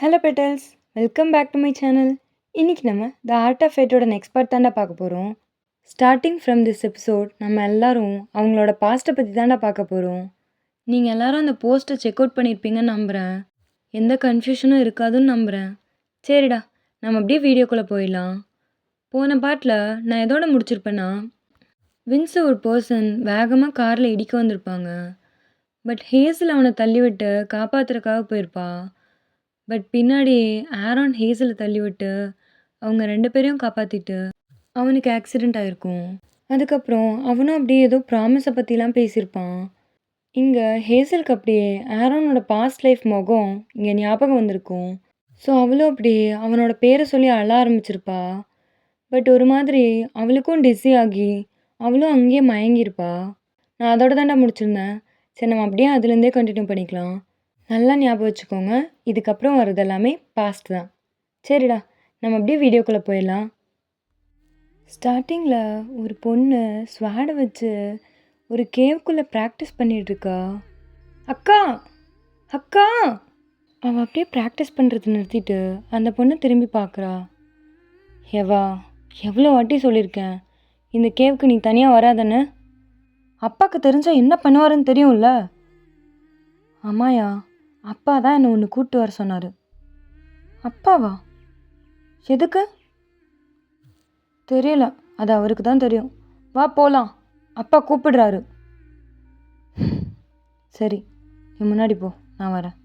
Hello petals, welcome back to my channel. இன்றைக்கி நம்ம the art of ஃபேட்டோட next part தாண்டா பார்க்க போகிறோம். ஸ்டார்டிங் ஃப்ரம் திஸ் எபிசோட் நம்ம எல்லாரும் அவங்களோட பாஸ்ட்டை பற்றி தாண்டா பார்க்க போகிறோம். நீங்கள் எல்லாரும் அந்த போஸ்ட்டை செக் அவுட் பண்ணியிருப்பீங்கன்னு நம்புகிறேன். எந்த கன்ஃபியூஷனும் இருக்காதுன்னு நம்புகிறேன். சரிடா, நம்ம அப்படியே வீடியோக்குள்ளே போயிடலாம். போன பார்ட்டில் நான் எதோட முடிச்சிருப்பேன்னா, வின்ஸை ஒரு பர்சன் வேகமாக காரில் இடிக்க வந்திருப்பாங்க. பட் ஹேஸில் அவனை தள்ளிவிட்டு காப்பாற்றுறதுக்காக போயிருப்பா. பட் பின்னாடி ஆரோன் ஹேஸில் தள்ளிவிட்டு அவங்க 2 பேரையும் காப்பாற்றிட்டு அவனுக்கு ஆக்சிடெண்ட் ஆகிருக்கும். அதுக்கப்புறம் அவனும் அப்படியே ஏதோ ப்ராமிஸை பற்றிலாம் பேசியிருப்பான். இங்கே ஹேசலுக்கு அப்படியே ஆரோனோட பாஸ்ட் லைஃப் முகம் இங்கே ஞாபகம் வந்திருக்கும். ஸோ அவளும் அப்படியே அவனோட பேரை சொல்லி அழ ஆரம்பிச்சிருப்பா. பட் ஒரு மாதிரி அவளுக்கும் டிஸி ஆகி அவளும் அங்கேயே மயங்கியிருப்பா. நான் அதோட தாண்டா முடிச்சிருந்தேன். சரி, நம்ம அப்படியே அதுலேருந்தே கண்டினியூ பண்ணிக்கலாம். நல்லா ஞாபகம் வச்சுக்கோங்க, இதுக்கப்புறம் வர்றது எல்லாமே பாஸ்ட் தான். சரிடா, நம்ம அப்படியே வீடியோக்குள்ளே போயிடலாம். ஸ்டார்டிங்கில் ஒரு பொண்ணு ஸ்வாடை வச்சு ஒரு கேவுக்குள்ளே ப்ராக்டிஸ் பண்ணிகிட்ருக்கா. அக்கா அக்கா அவள் அப்படியே ப்ராக்டிஸ் பண்ணுறது நிறுத்திட்டு அந்த பொண்ணு திரும்பி பார்க்குறா. எவ்வளோ வாட்டி சொல்லியிருக்கேன், இந்த கேவுக்கு நீ தனியாக வராதன்னு. அப்பாவுக்கு தெரிஞ்சால் என்ன பண்ணுவாருன்னு தெரியும்ல. அம்மாயா, அப்பா தான் என்னை ஒன்று கூப்பிட்டு வர சொன்னார். அப்பாவா? எதுக்கு தெரியல, அது அவருக்கு தான் தெரியும். வா போகலாம், அப்பா கூப்பிடுறாரு. சரி, நீ முன்னாடி போ, நான் வரேன்.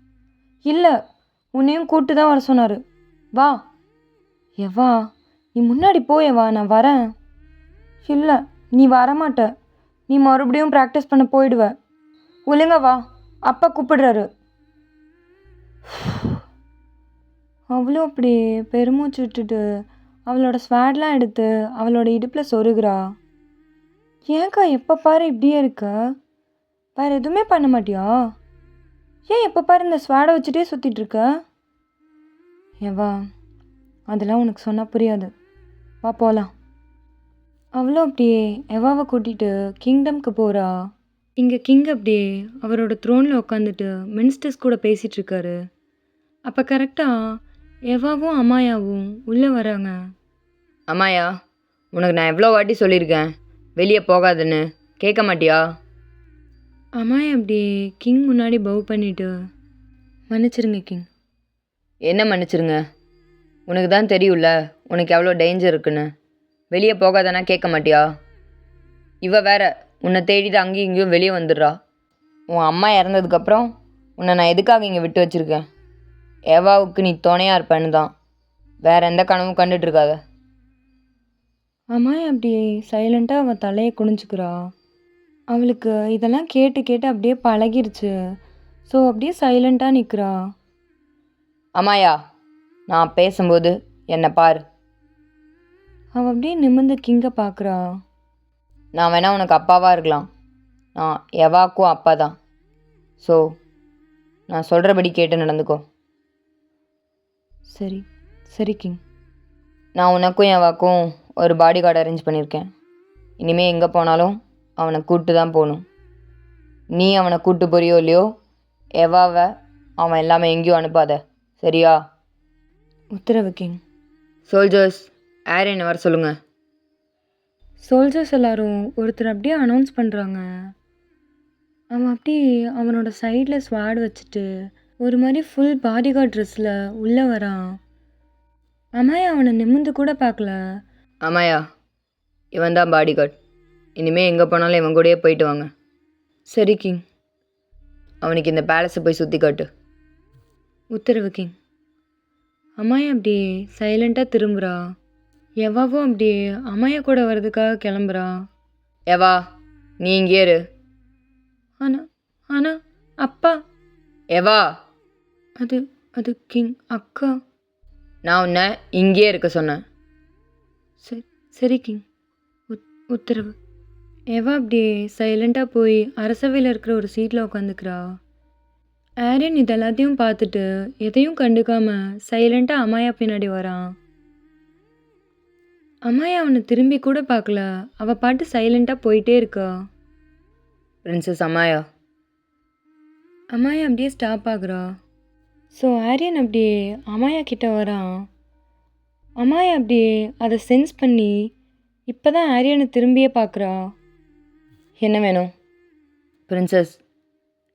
இல்லை, உன்னையும் கூப்பிட்டு தான் வர சொன்னார். வா. நீ முன்னாடி போயவா, நான் வரேன். இல்லை, நீ வரமாட்ட. நீ மறுபடியும் ப்ராக்டிஸ் பண்ண போயிடுவ. ஒழுங்க வா, அப்பா கூப்பிடுறாரு. அவ்வளோ அப்படி பெருமூச்சு விட்டுட்டு அவளோட ஸ்வாட்லாம் எடுத்து அவளோட இடுப்பில் சொருகிறா. ஏன்க்கா எப்போ பாரு இப்படியே இருக்க? வேறு எதுவுமே பண்ண மாட்டியா? ஏன் எப்போ பாரு இந்த ஸ்வாடை வச்சுட்டே சுற்றிட்டு இருக்க? அதெல்லாம் உனக்கு சொன்னால் புரியாது. வா போகலாம். அவ்வளோ அப்படியே எவாவை கூட்டிகிட்டு கிங்டம்க்கு போகிறா. இங்கே கிங் அப்படியே அவரோட த்ரோனில் உட்காந்துட்டு மினிஸ்டர்ஸ் கூட பேசிகிட்ருக்காரு. அப்போ கரெக்டாக எவாவும் அம்மாயாவும் உள்ளே வராங்க. அம்மாயா, உனக்கு நான் எவ்வளோ வாட்டி சொல்லியிருக்கேன் வெளியே போகாதுன்னு, கேட்க மாட்டியா? அம்மாயா அப்படியே கிங் முன்னாடி பவ் பண்ணிவிட்டு, மன்னிச்சிருங்க கிங். என்ன மன்னிச்சிருங்க? உனக்கு தான் தெரியும்ல உனக்கு எவ்வளோ டேஞ்சர் இருக்குன்னு. வெளியே போகாதனா கேட்க மாட்டியா? இவ வேற உன்னை தேடிட்டு அங்கேயும் இங்கேயும் வெளியே வந்துடுறா. உன் அம்மா இறந்ததுக்கப்புறம் உன்னை நான் எதுக்காக இங்கே விட்டு வச்சுருக்கேன்? எவாவுக்கு நீ துணையாக இருப்பேன்னு தான். வேற எந்த கனவும் கண்டுட்ருக்காத. அம்மாயா அப்படியே சைலண்ட்டாக அவள் தலையை குனிஞ்சுக்கிறா. அவளுக்கு இதெல்லாம் கேட்டு கேட்டு அப்படியே பழகிருச்சு. ஸோ அப்படியே சைலண்ட்டாக நிற்கிறா. அம்மாயா, நான் பேசும்போது என்னை பாரு. அவள் அப்படியே நிமிர்ந்து கிங்கை பார்க்குறா. நான் வேணா உனக்கு அப்பாவாக இருக்கலாம், நான் எவாக்கும் அப்பா தான். ஸோ நான் சொல்கிறபடி கேட்டு நடந்துக்கோ. சரி சரி கிங். நான் உனக்கும் எவாக்கும் ஒரு பாடி கார்டு அரேஞ்ச் பண்ணியிருக்கேன். இனிமேல் எங்கே போனாலும் அவனை கூப்பிட்டு தான் போகணும். நீ அவனை கூப்பிட்டு போறியோ இல்லையோ, எவாவை அவன் எல்லாமே எங்கேயும் அனுப்பாத, சரியா? உத்தரவு கிங். சோல்ஜர்ஸ், ஏரியனை வர சொல்லுங்கள். சோல்ஜர்ஸ் எல்லாரும் ஒருத்தர் அப்படியே அனௌன்ஸ் பண்ணுறாங்க. அவன் அப்படியே அவனோட சைடில் ஸ்வாட் வச்சுட்டு ஒரு மாதிரி ஃபுல் பாடி கார்ட் ட்ரெஸ்ஸில் உள்ளே வரான். அம்மாயா அவனை நிமிர்ந்து கூட பார்க்கல. அம்மாயா, இவன் தான் பாடி கார்டு. இனிமேல் எங்கே போனாலும் இவன் கூடயே போயிட்டு வாங்க. சரி கிங். அவனுக்கு இந்த பேலஸை போய் சுற்றி காட்டு. உத்தரவு கிங். அம்மாயா அப்படியே சைலண்ட்டாக திரும்புகிறா. எவாவும் அப்படியே அம்மாயா கூட வர்றதுக்காக கிளம்புறா. எவா, நீ இங்கே இரு. ஆனால் அப்பா. எவா, அது கிங் அக்கா. நான் உன்னை இங்கேயே இருக்க சொன்னேன். சரி கிங். உத்தரவு. எவா அப்படியே சைலண்ட்டாக போய் அரசவையில் இருக்கிற ஒரு சீட்டில் உட்காந்துக்கிறா. ஆரியன் இது எல்லாத்தையும் பார்த்துட்டு எதையும் கண்டுக்காம சைலண்ட்டாக அம்மாயா பின்னாடி வரான். அம்மாயா அவனை திரும்பி கூட பார்க்கல. அவள் பாட்டு சைலண்ட்டாக போயிட்டே இருக்கா. பிரின்சஸ் அம்மாயா. அம்மாயா அப்படியே ஸ்டாப் ஆகுறா. ஸோ ஆரியன் அப்படி அமாயா கிட்ட வரான். அமாயா அப்படி அதை சென்ஸ் பண்ணி இப்போ தான் ஆரியனை திரும்பியே பார்க்குறா. என்ன வேணும்? பிரின்சஸ்,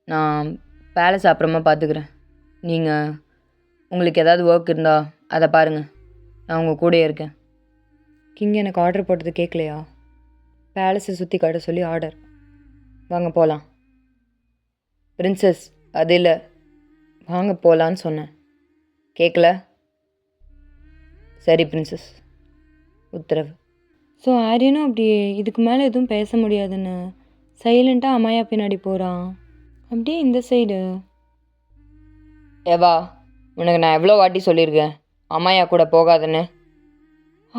நான் பேலஸ் அப்புறமா பார்த்துக்கிறேன். நீங்கள் உங்களுக்கு ஏதாவது ஒர்க் இருந்தால் அதை பாருங்கள். நான் உங்கள் கூடயே இருக்கேன். கிங் எனக்கு ஆர்டர் போட்டது கேட்கலையா? பேலஸை சுற்றி காட்ட சொல்லி ஆர்டர். வாங்க போகலாம். பிரின்சஸ், அது இல்லை, வாங்க போகலான்னு சொன்னேன். கேட்கல? சரி பிரின்சஸ், உத்தரவு. ஸோ ஆரியனும் அப்படி இதுக்கு மேலே எதுவும் பேச முடியாதுன்னு சைலண்ட்டாக அமாயா பின்னாடி போகிறான். அப்படியே இந்த சைடு ஏவா, உனக்கு நான் எவ்வளோ வாட்டி சொல்லியிருக்கேன் அம்மாயா கூட போகாதுன்னு.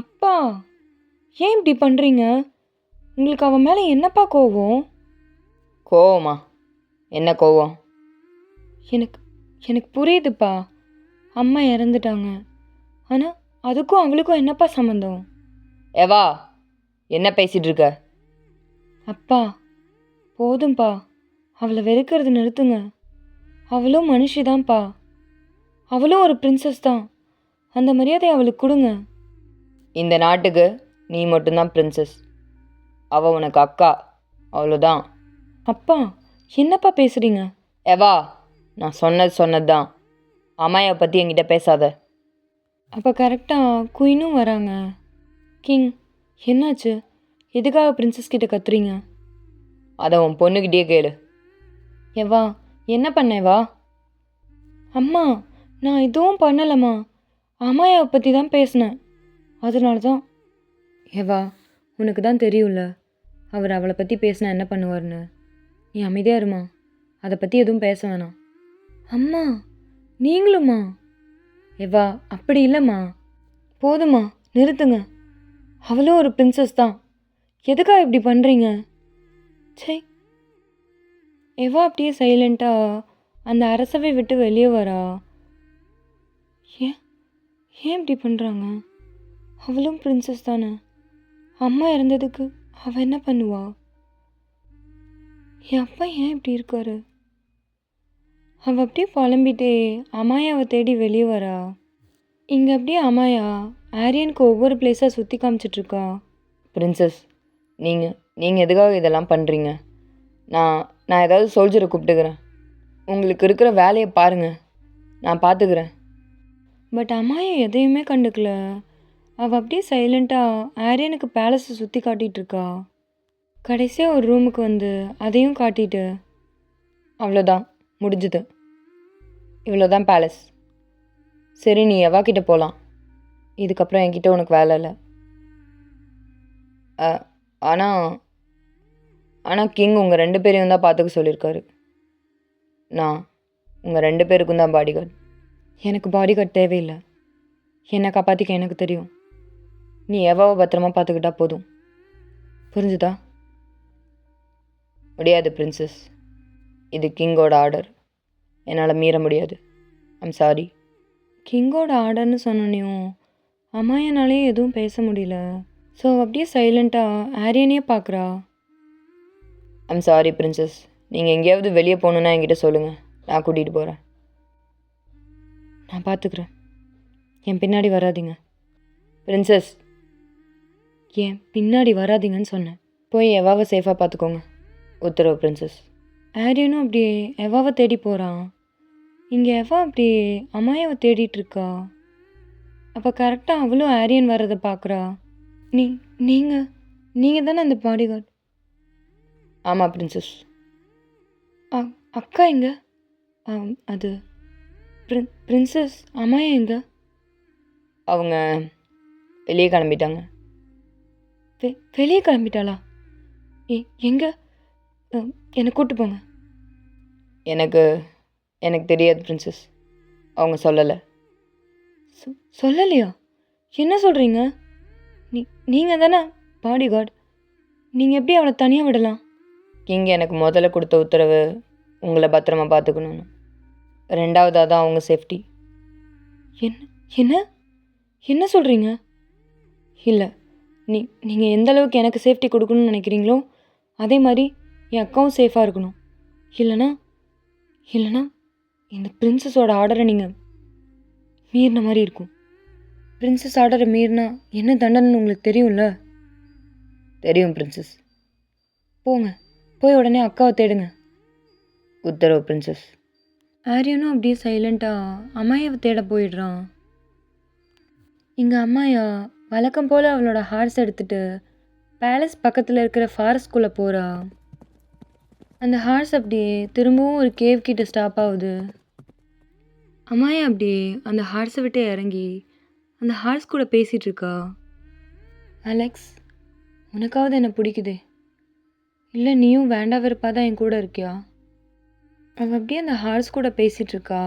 அப்பா ஏன் இப்படி பண்ணுறீங்க? உங்களுக்கு அவன் மேலே என்னப்பா கோவம்? கோவமா? என்ன கோவம்? எனக்கு எனக்கு புரியுதுப்பா, அம்மா இறந்துட்டாங்க. ஆனால் அதுக்கும் அவளுக்கும் என்னப்பா சம்மந்தம்? ஏவா, என்ன பேசிகிட்டு இருக்க? அப்பா போதும்ப்பா, அவளை வெறுக்கிறது நிறுத்துங்க. அவளும் மனுஷிதான்ப்பா, அவளும் ஒரு பிரின்சஸ் தான். அந்த மரியாதை அவளுக்கு கொடுங்க. இந்த நாட்டுக்கு நீ மட்டும்தான் பிரின்சஸ். அவள் உனக்கு அக்கா, அவ்வளோதான். அப்பா என்னப்பா பேசுகிறீங்க? ஏவா, நான் சொன்னது தான். அம்மாயை பற்றி என்கிட்ட பேசாத. அப்போ கரெக்டாக குயினும் வராங்க. கிங் என்னாச்சு? எதுக்காக பிரின்சஸ் கிட்ட கத்துறீங்க? அதை உன் பொண்ணுக்கிட்டே கேளு. எவா என்ன பண்ணேவா? அம்மா நான் எதுவும் பண்ணலம்மா, அம்மாயாவை பற்றி தான் பேசினேன், அதனால தான். எவா உனக்கு தான் தெரியும்ல அவர் அவளை பற்றி பேசினா என்ன பண்ணுவார்னு. நீ அமைதியாக இருமா, அதை பற்றி எதுவும் பேச வேணாம். அம்மா நீங்களும்மா? எவா அப்படி இல்லைம்மா, போதுமா நிறுத்துங்க. அவளும் ஒரு பிரின்சஸ் தான், எதுக்காக இப்படி பண்ணுறீங்க? சே. எவா அப்படியே சைலண்ட்டாக அந்த அரசவை விட்டு வெளியே வரா. ஏன் ஏன் இப்படி பண்ணுறாங்க? அவளும் பிரின்சஸ் தானே, அம்மா இறந்ததுக்கு அவள் என்ன பண்ணுவா? என் அப்பா ஏன் இப்படி இருக்காரு? அவள் அப்படியே புலம்பிட்டே அமாயாவை தேடி வெளியே வரா. இங்கே அப்படியே அமாயா ஆரியனுக்கு ஒவ்வொரு பிளேஸாக சுற்றி காமிச்சிட்ருக்கா. பிரின்சஸ், நீங்கள் எதுக்காக இதெல்லாம் பண்ணுறீங்க? நான் ஏதாவது சோல்ஜரை கூப்பிட்டுக்கிறேன். உங்களுக்கு இருக்கிற வேலையை பாருங்கள், நான் பார்த்துக்கிறேன். பட் அம்மாயை எதையுமே கண்டுக்கல. அவள் அப்படியே சைலண்ட்டாக ஆரியனுக்கு பேலஸை சுற்றி காட்டிகிட்ருக்கா. கடைசியாக ஒரு ரூமுக்கு வந்து அதையும் காட்டிட்டு, அவ்வளோதான், முடிஞ்சுது. இவ்வளோதான் பேலஸ். சரி, நீ எவா கிட்ட போகலாம். இதுக்கப்புறம் என்கிட்ட உனக்கு வேலை இல்லை. ஆனால் கிங் உங்கள் 2 பேரையும் தான் பார்த்துக்க சொல்லியிருக்காரு. நான் உங்கள் 2 பேருக்கும் தான் பாடிகார்டு. எனக்கு பாடிகார்ட் தேவையில்லை, என்னை காப்பாற்றிக்க எனக்கு தெரியும். நீ எவாவை பத்திரமா பார்த்துக்கிட்டா போதும். புரிஞ்சுதா? முடியாது பிரின்சஸ், இது கிங்கோட ஆர்டர், என்னால் மீற முடியாது. I'm sorry. கிங்கோட ஆர்டர்னு சொன்னோன்னையும் அம்மாயனாலே எதுவும் பேச முடியல. ஸோ அப்படியே சைலண்ட்டாக ஆரியனையே பார்க்குறா. ஐம் சாரி பிரின்சஸ், நீங்கள் எங்கேயாவது வெளியே போகணுன்னா என்கிட்ட சொல்லுங்கள், நான் கூட்டிகிட்டு போகிறேன். நான் பார்த்துக்கிறேன், என் பின்னாடி வராதீங்க. பிரின்சஸ், ஏன் பின்னாடி வராதீங்கன்னு சொன்னேன். போய் எவாவை சேஃபாக பார்த்துக்கோங்க. உத்தரவு பிரின்சஸ். ஆரியனும் அப்படியே எவாவை தேடி போகிறான். இங்கே எவா அப்படி அம்மாயாவை தேடிட்டு இருக்கா. அப்போ கரெக்டாக அவளும் ஆரியன் வர்றதை பார்க்குறா. நீங்கள் தானே அந்த பாடிகார்டு? ஆமாம் பிரின்சஸ். அக்கா எங்க? அது பிரின்சஸ் அம்மாயா எங்க? அவங்க வெளியே கிளம்பிட்டாங்க. வெளியே கிளம்பிட்டாளா? எங்கே? என்னை கூப்பிட்டு போங்க. எனக்கு தெரியாது பிரின்சஸ், அவங்க சொல்லலை. சொல்லலையா? என்ன சொல்கிறீங்க? நீங்கள் தானே பாடிகார்டு, நீங்கள் எப்படி அவளை தனியாக விடலாம்? கிங் எனக்கு முதல்ல கொடுத்த உத்தரவு உங்களை பத்திரமா பார்த்துக்கணும்னு. 2வதாக தான் அவங்க சேஃப்டி. என்ன என்ன சொல்கிறீங்க? இல்லை, நீங்கள் எந்த அளவுக்கு எனக்கு சேஃப்டி கொடுக்கணும்னு நினைக்கிறீங்களோ அதே மாதிரி என் அக்காவும் சேஃபாக இருக்கணும். இல்லைனா இந்த பிரின்சஸோட ஆர்டரை நீங்கள் மீறின மாதிரி இருக்கும். பிரின்சஸ் ஆர்டரை மீறினா என்ன தண்டனைன்னு உங்களுக்கு தெரியும்ல? தெரியும் பிரின்சஸ். போங்க, போய் உடனே அக்காவை தேடுங்க. உத்தரவு பிரின்சஸ். ஆரியனும் அப்படியே சைலண்ட்டாக அம்மாயாவை தேட போயிடுறான். இங்கே அம்மாயா வழக்கம் போல் அவளோட ஹார்ஸ் எடுத்துகிட்டு பேலஸ் பக்கத்தில் இருக்கிற ஃபாரஸ்ட்குள்ளே போகிறா. அந்த ஹார்ஸ் அப்படியே திரும்பவும் ஒரு கேவ் கிட்ட ஸ்டாப் ஆகுது. அம்மாயா அப்படியே அந்த ஹார்ஸை விட்டு இறங்கி அந்த ஹார்ஸ் கூட பேசிகிட்டு இருக்கா. அலெக்ஸ், உனக்காவது என்ன பிடிக்குதே, இல்லை நீயும் வேண்டா வெறுப்பாக தான் என் கூட இருக்கியா? அவள் அப்படியே அந்த ஹார்ஸ் கூட பேசிகிட்டு இருக்கா.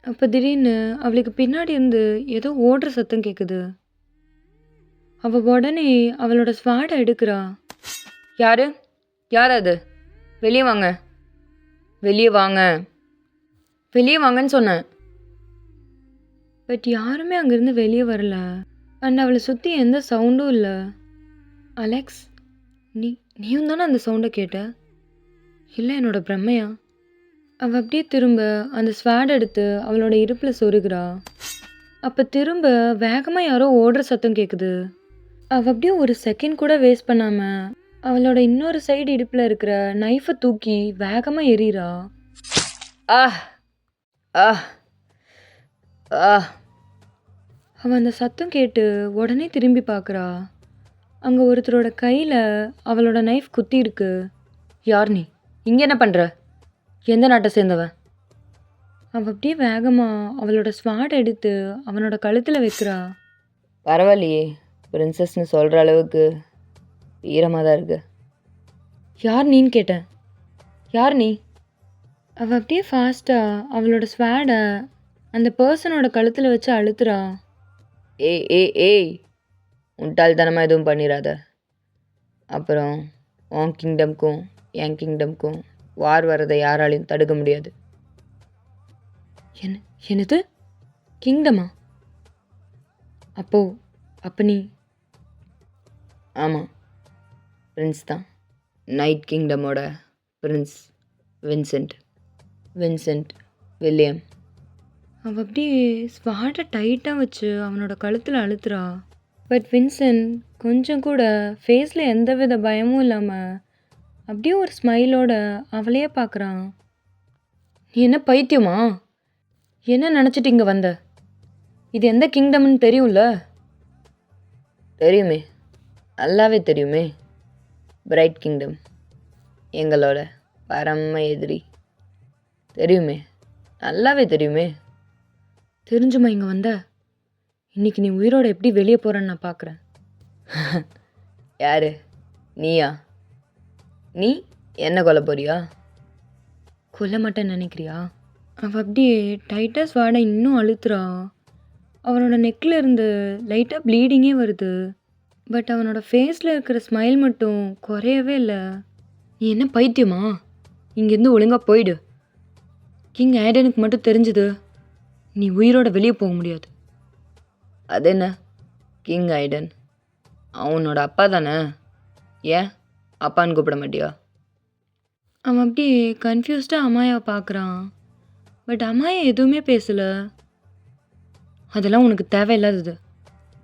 அப்போ திடீர்னு அவளுக்கு பின்னாடி இருந்து ஏதோ ஓடுற சத்தம் கேட்குது. அவள் உடனே அவளோட ஸ்வாடை எடுக்கிறா. யாரு? யார் அது? வெளியே வாங்க, வெளியே வாங்க, வெளியே வாங்கன்னு சொன்னேன். பட் யாருமே அங்கேருந்து வெளியே வரல. அண்ட் அவளை சுற்றி எந்த சவுண்டும் இல்லை. அலெக்ஸ், நீயும் தானே அந்த சவுண்டை கேட்ட? இல்லை என்னோட பிரம்மையா? அவள் அப்படியே திரும்ப அந்த ஸ்வாட் எடுத்து அவளோட இடுப்பில் சொருகிறா. அப்போ திரும்ப வேகமாக யாரோ ஓடுற சத்தம் கேட்குது. அவள் அப்படியே ஒரு செகண்ட் கூட வேஸ்ட் பண்ணாமல் அவளோட இன்னொரு சைடு இடுப்பில் இருக்கிற நைஃபை தூக்கி வேகமாக எறிகிறா. ஆ ஆ ஆ அவள் அந்த சத்தம் கேட்டு உடனே திரும்பி பார்க்குறா. அங்கே ஒருத்தரோட கையில் அவளோட நைஃப் குத்தி இருக்கு. யார் நீ? இங்கே என்ன பண்ணுற? எந்த நாட்டை சேர்ந்தவன்? அவள் அப்படியே வேகமாக அவளோட ஸ்வாட் எடுத்து அவனோட கழுத்தில் வைக்கிறா. பரவாயில்லையே, பிரின்சஸ்னு சொல்கிற அளவுக்கு ஈரமாக தான் இருக்கு. யார் நீன்னு கேட்டேன். யார் நீ? அவள் அப்படியே ஃபாஸ்ட்டாக அவளோட ஸ்வாடை அந்த பர்சனோட கழுத்தில் வச்சு அழுத்துறா. ஏய் ஏய் ஏய், முட்டாள்தனமாக எதுவும் பண்ணிடாத. அப்புறம் உன் கிங்டம்க்கும் என் கிங்டம்க்கும் வார் வரதை யாராலையும் தடுக்க முடியாது. என்னது கிங்டமா? அப்போ நீ? ஆமாம், பிரின்ஸ் தான். நைட் கிங்டமோட பிரின்ஸ் வின்சென்ட் வில்லியம். அவள் அப்படியே ஸ்வாட்டை டைட்டாக வச்சு அவனோட கழுத்தில் அழுத்துறா. பட் வின்சென்ட் கொஞ்சம் கூட ஃபேஸில் எந்த வித பயமும் இல்லாமல் அப்படியே ஒரு ஸ்மைலோட அவளையே பார்க்குறான். நீ என்ன பைத்தியமா? என்ன நினச்சிட்டு இங்கே வந்த? இது எந்த கிங்டம்னு தெரியும்ல? தெரியுமே, நல்லாவே தெரியுமே. பிரைட் கிங்டம், எங்களோட பரம எதிரி. தெரியுமே, நல்லாவே தெரியுமே. தெரிஞ்சுமா இங்கே வந்த? இன்னைக்கு நீ உயிரோட எப்படி வெளியே போகிறேன்னு நான் பார்க்குறேன். யாரு? நீயா? நீ என்ன கொல்ல போறியா? கொல்ல மாட்டேன்னு நினைக்கிறியா? அவள் அப்படியே டைட்டாக ஸ்வாடை இன்னும் அழுத்துறா. அவனோட நெக்கில் இருந்து லைட்டாக ப்ளீடிங்கே வருது. பட் அவனோட ஃபேஸில் இருக்கிற ஸ்மைல் மட்டும் குறையவே இல்லை. நீ என்ன பைத்தியமா? இங்கேருந்து ஒழுங்காக போயிடு. கிங் ஐடனுக்கு மட்டும் தெரிஞ்சுது நீ உயிரோட வெளியே போக முடியாது. அது என்ன கிங் ஐடன்? அவனோட அப்பா தானே, ஏன் அப்பான்னு கூப்பிட மாட்டியா? அவன் அப்படியே கன்ஃபியூஸ்டாக அம்மாயாவை பார்க்குறான். பட் அம்மாயா எதுவுமே பேசலை. அதெல்லாம் உனக்கு தேவையில்லாதது.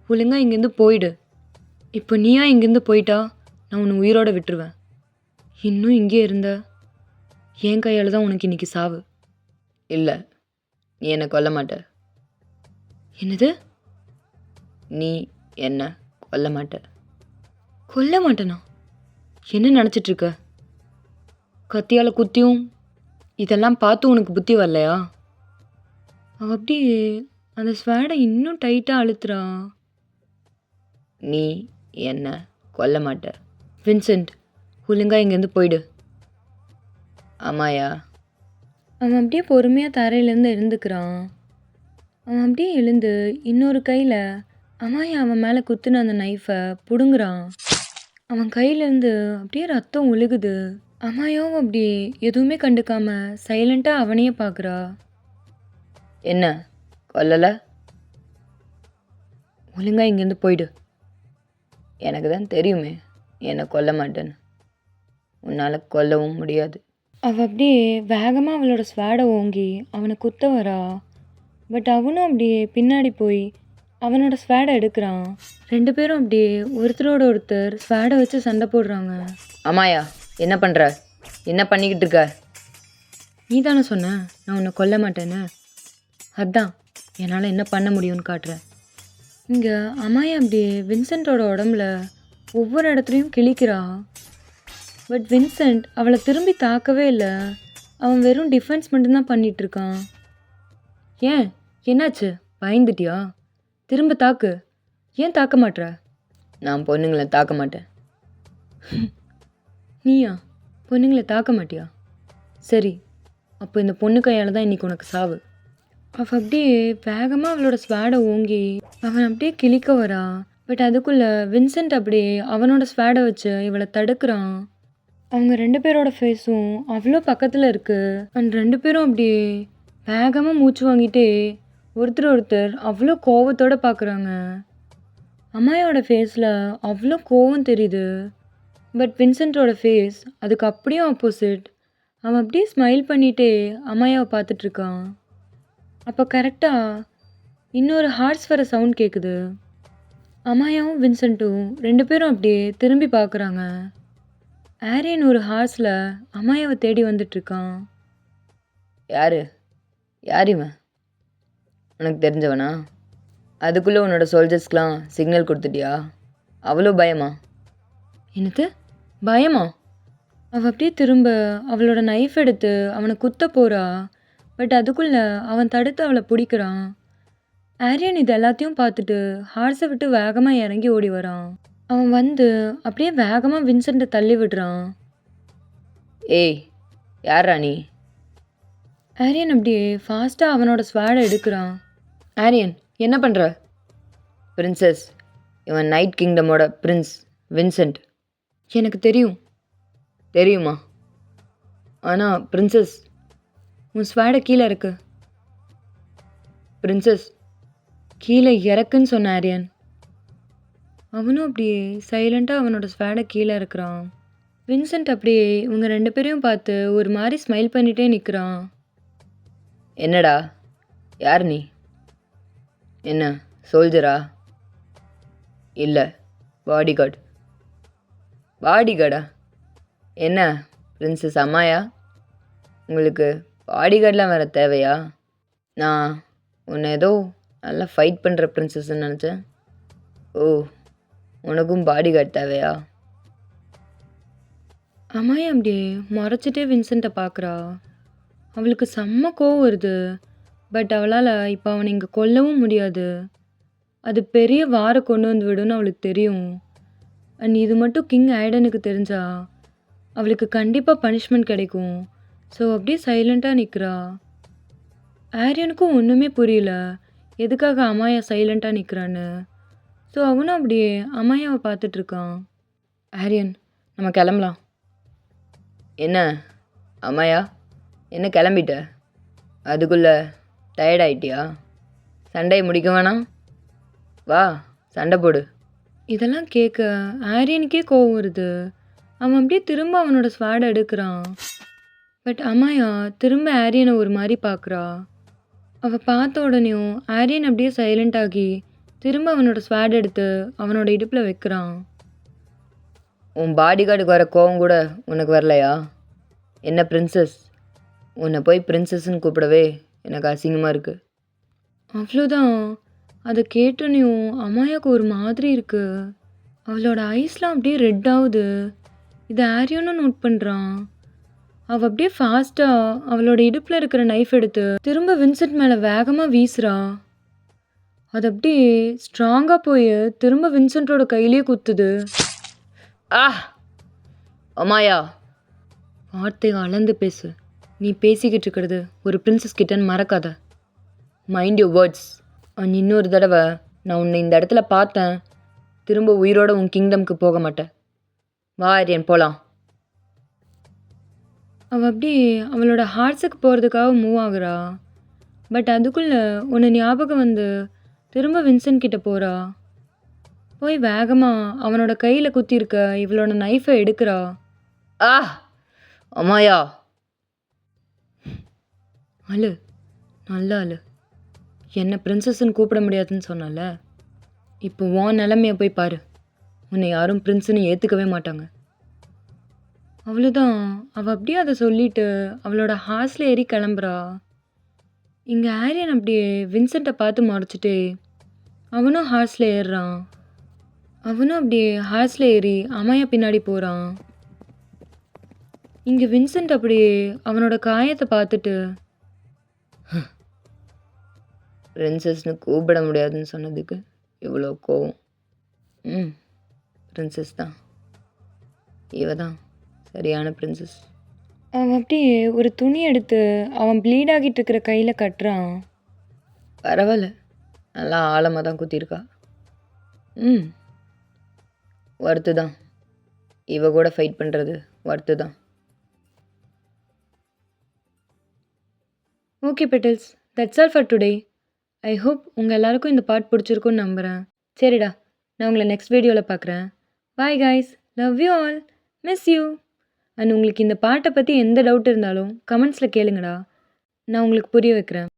ஒழுங்காக இங்கேருந்து போயிடு. இப்போ நீயா இங்கேருந்து போயிட்டா நான் உன்னை உயிரோட விட்டுருவேன். இன்னும் இங்கே இருந்த என் கையால் தான் உனக்கு இன்னைக்கு சாவு. இல்லை, நீ என்னை கொல்ல மாட்ட. என்னது? நீ என்ன கொல்ல மாட்ட. கொல்ல மாட்டேனா? என்ன நினச்சிட்ருக்க? கத்தியால் குத்தியும் இதெல்லாம் பார்த்து உனக்கு புத்தி வரலையா? அவள் அப்படியே அந்த ஸ்வேடை இன்னும் டைட்டாக அழுத்துறா. நீ என்ன கொல்ல மாட்ட. வின்சென்ட், ஒழுங்காக இங்கேருந்து போயிடு. ஆமாயா? அவன் அப்படியே பொறுமையாக தரையிலேருந்து எழுந்துக்கிறான். அவன் அப்படியே எழுந்து இன்னொரு கையில் அம்மாயா அவன் மேலே குத்துன அந்த நைஃபை பிடுங்குறான். அவன் கையிலேருந்து அப்படியே ரத்தம் ஒழுகுது. அம்மாயாவும் அப்படியே எதுவுமே கண்டுக்காம சைலண்ட்டாக அவனையே பார்க்குறா. என்ன கொல்லலை? ஒழுங்காக இங்கேருந்து போயிடு. எனக்கு தான் தெரியுமே என்னை கொல்ல மாட்டேன்னு. உன்னால் கொல்லவும் முடியாது. அவள் அப்படியே வேகமாக அவளோட ஸ்வேடை ஓங்கி அவனை குத்த வரா. பட் அவனும் அப்படியே பின்னாடி போய் அவனோட ஸ்வேடை எடுக்கிறான். 2 பேரும் அப்படியே ஒருத்தரோட ஒருத்தர் ஸ்வேடை வச்சு சண்டை போடுறாங்க. அம்மாயா, என்ன பண்ணுற? என்ன பண்ணிக்கிட்டு இருக்க? நீ தானே சொன்ன நான் உன்னை கொல்ல மாட்டேன்னு. அதான் என்னால் என்ன பண்ண முடியும்னு காட்டுறேன். இங்கே அம்மாயா அப்படியே வின்சென்ட்டோட உடம்புல ஒவ்வொரு இடத்துலையும் கிழிக்கிறா. பட் வின்சென்ட் அவளை திரும்பி தாக்கவே இல்லை. அவன் வெறும் டிஃபென்ஸ் மட்டும்தான் பண்ணிகிட்ருக்கான். ஏன் என்னாச்சு? பயந்துட்டியா? திரும்ப தாக்கு. ஏன் தாக்க மாட்ற? நான் பொண்ணுங்களை தாக்க மாட்டேன். நீயா பொண்ணுங்களை தாக்க மாட்டியா? சரி, அப்போ இந்த பொண்ணு கையால் தான் இன்றைக்கி உனக்கு சாவு. அவள் அப்படியே வேகமாக அவளோட ஸ்வேடை ஓங்கி அவன் அப்படியே கிழிக்க வரா. பட் அதுக்குள்ளே வின்சென்ட் அப்படியே அவனோட ஸ்வேடை வச்சு இவளை தடுக்கிறான். அவங்க 2 பேரோட ஃபேஸும் அவ்வளோ பக்கத்தில் இருக்குது. அண்ட் 2 பேரும் அப்படியே வேகமாக மூச்சு வாங்கிட்டே ஒருத்தர் ஒருத்தர் அவ்வளோ கோவத்தோடு பார்க்குறாங்க. அம்மாயோட ஃபேஸில் அவ்வளோ கோவம் தெரியுது. பட் வின்சென்ட்டோட ஃபேஸ் அதுக்கு அப்படியே ஆப்போசிட். அவன் அப்படியே ஸ்மைல் பண்ணிகிட்டே அம்மாயாவை பார்த்துட்ருக்கான். அப்போ கரெக்டாக இன்னொரு ஹார்ஸ் வர சவுண்ட் கேட்குது. அம்மாயாவும் வின்சென்ட்டும் 2 பேரும் அப்படியே திரும்பி பார்க்குறாங்க. ஆரியன் ஒரு ஹார்ஸில் அம்மாயாவை தேடி வந்துட்டுருக்கான். யார் இவன்? உனக்கு தெரிஞ்சவனா? அதுக்குள்ளே உன்னோட சோல்ஜர்ஸ்க்கெலாம் சிக்னல் கொடுத்துட்டியா? அவ்வளோ பயமா? என்னது பயமா? அவள் அப்படியே திரும்ப அவளோட நைஃப் எடுத்து அவனை குத்த போகிறா. பட் அதுக்குள்ளே அவன் தடுத்து அவளை பிடிக்கிறான். ஆரியன் இது எல்லாத்தையும் பார்த்துட்டு ஹார்ஸை விட்டு வேகமாக இறங்கி ஓடி வரான். அவன் வந்து அப்படியே வேகமாக வின்சென்ட்டை தள்ளி விடுறான். ஏய், யாரா நீ? ஆரியன் அப்படியே ஃபாஸ்ட்டாக அவனோட ஸ்வேடை எடுக்கிறான். ஆரியன், என்ன பண்ணுற? பிரின்சஸ், இவன் நைட் கிங்டமோட பிரின்ஸ் வின்சென்ட். எனக்கு தெரியும். தெரியுமா? ஆனால் பிரின்சஸ், உன் ஸ்வேடை கீழே இருக்கு. பிரின்சஸ், கீழே இறக்குன்னு சொன்ன ஆரியன். அவனும் அப்படியே சைலண்ட்டாக அவனோட ஸ்வேடை கீழே இருக்கிறான். வின்சென்ட் அப்படியே இவங்க 2 பேரையும் பார்த்து ஒரு மாதிரி ஸ்மைல் பண்ணிகிட்டே நிற்கிறான். என்னடா, யார் நீ? என்ன சோல்ஜரா? இல்லை, பாடிகார்டு. பாடிகார்டா? என்ன பிரின்சஸ் அம்மாயா, உங்களுக்கு பாடிகார்டெலாம் வேறு தேவையா? நான் உன்னை ஏதோ நல்லா ஃபைட் பண்ணுற பிரின்சஸ்ன்னு நினச்சேன். ஓ, உனக்கும் பாடிகார்டு தேவையா? அம்மாயா அப்படியே முறைச்சிட்டே வின்சென்ட்டை பார்க்குறா. அவளுக்கு செம்ம கோவம் வருது. பட் அவளால் இப்போ அவனை இங்கே கொல்லவும் முடியாது. அது பெரிய வாரை கொண்டு வந்து விடுன்னு அவளுக்கு தெரியும். அண்ட் இது மட்டும் கிங் ஐடனுக்கு தெரிஞ்சா அவளுக்கு கண்டிப்பாக பனிஷ்மெண்ட் கிடைக்கும். ஸோ அப்படியே சைலண்ட்டாக நிற்கிறா. ஆரியனுக்கும் ஒன்றுமே புரியல எதுக்காக அம்மாயா சைலண்ட்டாக நிற்கிறான்னு. ஸோ அவனும் அப்படியே அம்மாயாவை பார்த்துட்ருக்கான். ஆரியன், நம்ம கிளம்பலாம். என்ன அம்மாயா, என்ன கிளம்பிட்ட? அதுக்குள்ளே டயர்ட் ஆயிட்டியா? சண்டையை முடிக்க வேணாம், வா சண்டை போடு. இதெல்லாம் கேட்க ஆரியனுக்கே கோவம் வருது. அவன் அப்படியே திரும்ப அவனோட ஸ்வேடை எடுக்கிறான். பட் அம்மாயா திரும்ப ஆரியனை ஒரு மாதிரி பார்க்குறா. அவள் பார்த்த உடனேயும் ஆரியன் அப்படியே சைலண்ட் ஆகி திரும்ப அவனோட ஸ்வேட் எடுத்து அவனோட இடுப்பில் வைக்கிறான். உன் பாடிகார்டுக்கு வர கோவம் கூட உனக்கு வரலையா? என்ன பிரின்சஸ், உன்னை போய் பிரின்சஸ்ன்னு கூப்பிடவே எனக்கு அசிங்கமாக இருக்குது. அவ்வளோதான். அதை கேட்டோன்னையும் அம்மாயாவுக்கு ஒரு மாதிரி இருக்குது. அவளோட ஐஸ்லாம் அப்படியே ரெட் ஆகுது. இது ஆரியனும் நோட் பண்ணுறான். அவள் அப்படியே ஃபாஸ்ட்டாக அவளோட இடுப்பில் இருக்கிற நைஃப் எடுத்து திரும்ப வின்சென்ட் மேலே வேகமாக வீசுறா. அது அப்படியே ஸ்ட்ராங்காக போய் திரும்ப வின்சென்ட்டோட கையிலே குத்துது. ஆ அம்மாயா, வார்த்தையை அளந்து பேசு. நீ பேசிக்கிட்டு இருக்கிறது ஒரு பிரின்சஸ் கிட்டன்னு மறக்காத. Mind you words. அண்ட் இன்னொரு தடவை நான் உன்னை இந்த இடத்துல பார்த்தேன், திரும்ப உயிரோட உன் கிங்டம்க்கு போக மாட்டேன். வா ஆரியன், போகலாம். அவள் அப்படியே அவளோட ஹார்ட்ஸுக்கு போகிறதுக்காக மூவ் ஆகுறா. பட் அதுக்குள்ளே உன்னை ஞாபகம் வந்து திரும்ப வின்சென்ட் கிட்ட போகிறா. போய் வேகமாக அவனோட கையில் குத்திருக்க இவளோட நைஃபை எடுக்கிறா. ஆ அம்மாயா, அழு, நல்லா அழு. என்ன பிரின்சஸ்ன்னு கூப்பிட முடியாதுன்னு சொன்னல, இப்போ உன் நிலைமைய போய் பாரு. உன்னை யாரும் பிரின்ஸ்ன்னு ஏற்றுக்கவே மாட்டாங்க. அவ்வளோதான். அவள் அப்படியே அதை சொல்லிட்டு அவளோட ஹார்ஸில் ஏறி கிளம்புறா. இங்கே ஆரியன் அப்படியே வின்சென்ட்டை பார்த்து முறைச்சிட்டு அவனும் ஹார்ஸில் ஏறுறான். அவனும் அப்படியே ஹார்ஸில் ஏறி அம்மையா பின்னாடி போகிறான். இங்கே வின்சென்ட் அப்படியே அவனோட காயத்தை பார்த்துட்டு, பிரின்சஸ்னு கூப்பிட முடியாதுன்னு சொன்னதுக்கு இவ்வளோ கோவம். பிரின்சஸ் தான், இவ தான் சரியான பிரின்சஸ். அவன் அப்படியே ஒரு துணி எடுத்து அவன் ப்ளீட் ஆகிட்டு இருக்கிற கையில் கட்டுறான். பரவாயில்ல, நல்லா ஆழமாக தான் குத்திருக்கா. ஒர்த்து தான், இவ கூட ஃபைட் பண்ணுறது ஒர்த்து தான். Okay petals, that's all for today. I hope உங்கள் எல்லாருக்கும் இந்த பார்ட் பிடிச்சிருக்குன்னு நம்புகிறேன். சரிடா, நான் உங்களை நெக்ஸ்ட் வீடியோவில் பார்க்குறேன். Bye guys, love you all, miss you. And உங்களுக்கு இந்த பாட்டை பற்றி எந்த டவுட் இருந்தாலும் கமெண்ட்ஸில் கேளுங்கடா, நான் உங்களுக்கு புரிய வைக்கிறேன்.